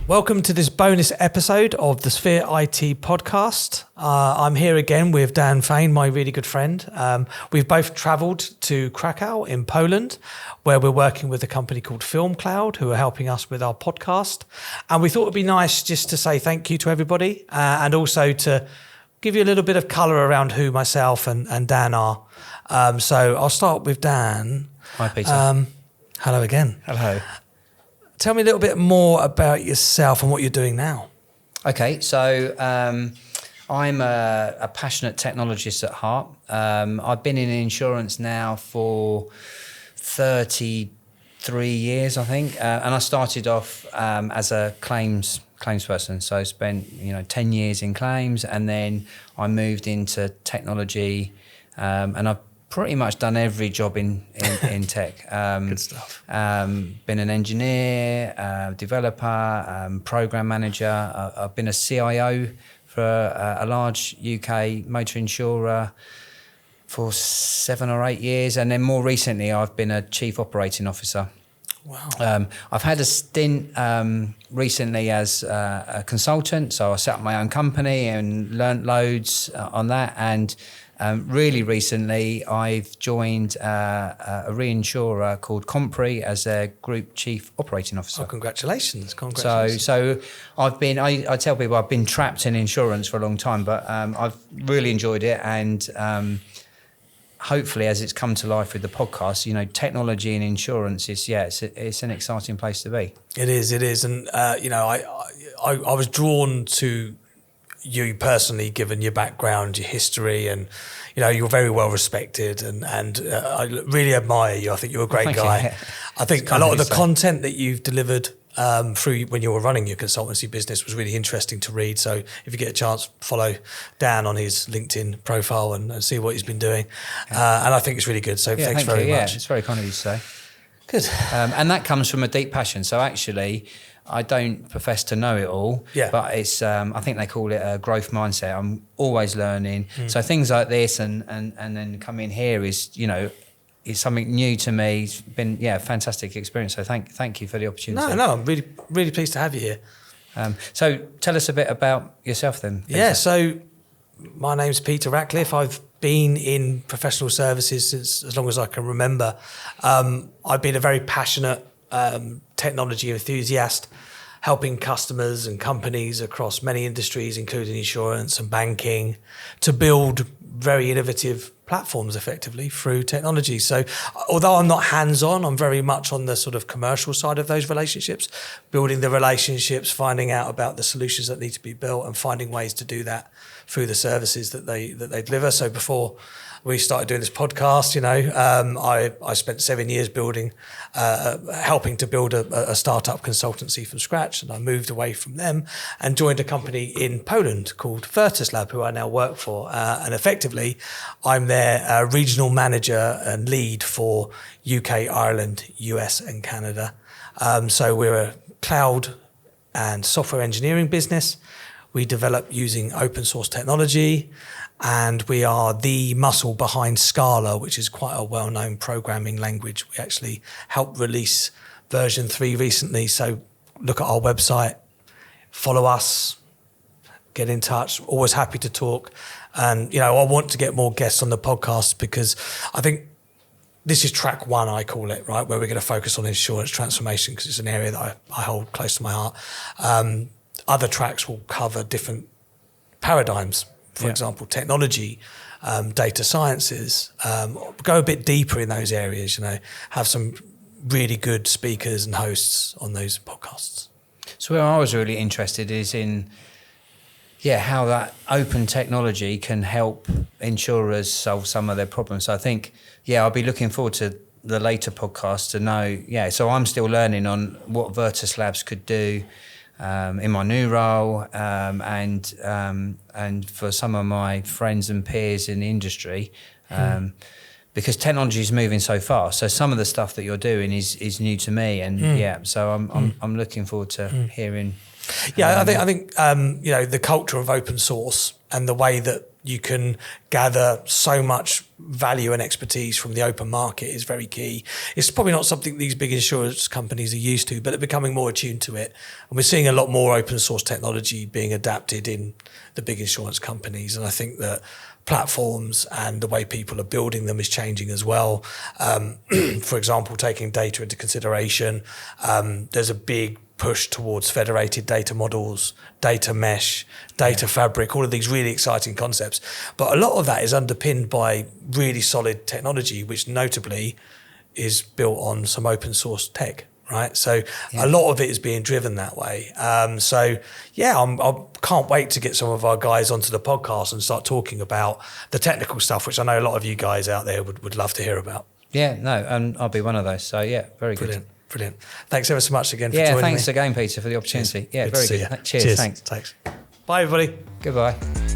Welcome to this bonus episode of the Sphere.it podcast. I'm here again with Dan Fiehn, my really good friend. We've both travelled to Krakow in Poland, where we're working with a company called FilmCloud, who are helping us with our podcast. And we thought it'd be nice just to say thank you to everybody and also to give you a little bit of colour around who myself and Dan are. So I'll start with Dan. Hi, Peter. Hello again. Hello. Tell me a little bit more about yourself and what you're doing now. Okay, so I'm a passionate technologist at heart. I've been in insurance now for 33 years, I think, and I started off as a claims person. So I spent 10 years in claims, and then I moved into technology, and I've pretty much done every job in tech. Good stuff. Been an engineer, developer, program manager. I've been a CIO for a large UK motor insurer for 7 or 8 years, and then more recently I've been a chief operating officer. Wow. I've had a stint recently as a consultant, so I set up my own company and learnt loads on that, and really recently I've joined a reinsurer called Compre as their group chief operating officer. Oh, congratulations. So I've been, I tell people I've been trapped in insurance for a long time, but I've really enjoyed it, and hopefully, as it's come to life with the podcast, technology and insurance is, it's an exciting place to be. It is. And, I was drawn to you personally, given your background, your history, and, you're very well respected, and I really admire you. I think you're a great guy. You. I think a lot of the content that you've delivered through when you were running your consultancy business was really interesting to read. So if you get a chance, follow Dan on his LinkedIn profile and see what he's been doing. And I think it's really good. So thanks very much. Yeah, it's very kind of you to say. Good. And that comes from a deep passion. So actually, I don't profess to know it all, but it's I think they call it a growth mindset. I'm always learning. So things like this and then coming here is something new to me. It's been a fantastic experience. So thank you for the opportunity. No, I'm really, really pleased to have you here. So tell us a bit about yourself then, Peter. Yeah, so my name's Peter Ratcliffe. I've been in professional services since as long as I can remember. I've been a very passionate technology enthusiast, helping customers and companies across many industries, including insurance and banking, to build very innovative platforms effectively through technology. So although I'm not hands-on, I'm very much on the sort of commercial side of those relationships, building the relationships, finding out about the solutions that need to be built and finding ways to do that through the services that they deliver. So before we started doing this podcast, I spent 7 years helping to build a startup consultancy from scratch, and I moved away from them and joined a company in Poland called Vertislab, who I now work for. And effectively, I'm their regional manager and lead for UK, Ireland, US, and Canada. So we're a cloud and software engineering business. We develop using open source technology, and we are the muscle behind Scala, which is quite a well-known programming language. We actually helped release version 3 recently. So look at our website, follow us, get in touch. Always happy to talk. And, I want to get more guests on the podcast because I think this is track 1, I call it, right, where we're going to focus on insurance transformation because it's an area that I hold close to my heart. Other tracks will cover different paradigms. For example, technology, data sciences, go a bit deeper in those areas, have some really good speakers and hosts on those podcasts. So where I was really interested is in, how that open technology can help insurers solve some of their problems. So I think, I'll be looking forward to the later podcast to know, so I'm still learning on what Vertislabs could do in my new role, and for some of my friends and peers in the industry, because technology is moving so fast. So some of the stuff that you're doing is new to me, and so I'm looking forward to hearing. I think the culture of open source and the way that you can gather so much value and expertise from the open market is very key. It's probably not something these big insurance companies are used to, but they're becoming more attuned to it. And we're seeing a lot more open source technology being adapted in the big insurance companies. And I think that platforms and the way people are building them is changing as well. For example, taking data into consideration, there's a big push towards federated data models, data mesh, data fabric, all of these really exciting concepts. But a lot of that is underpinned by really solid technology, which notably is built on some open source tech, right? So a lot of it is being driven that way. I can't wait to get some of our guys onto the podcast and start talking about the technical stuff, which I know a lot of you guys out there would love to hear about. Yeah, no, and I'll be one of those. So yeah, very good. Brilliant. Thanks ever so much again for joining me. Yeah, thanks again, Peter, for the opportunity. Yeah, very good. Cheers. Thanks. Bye, everybody. Goodbye.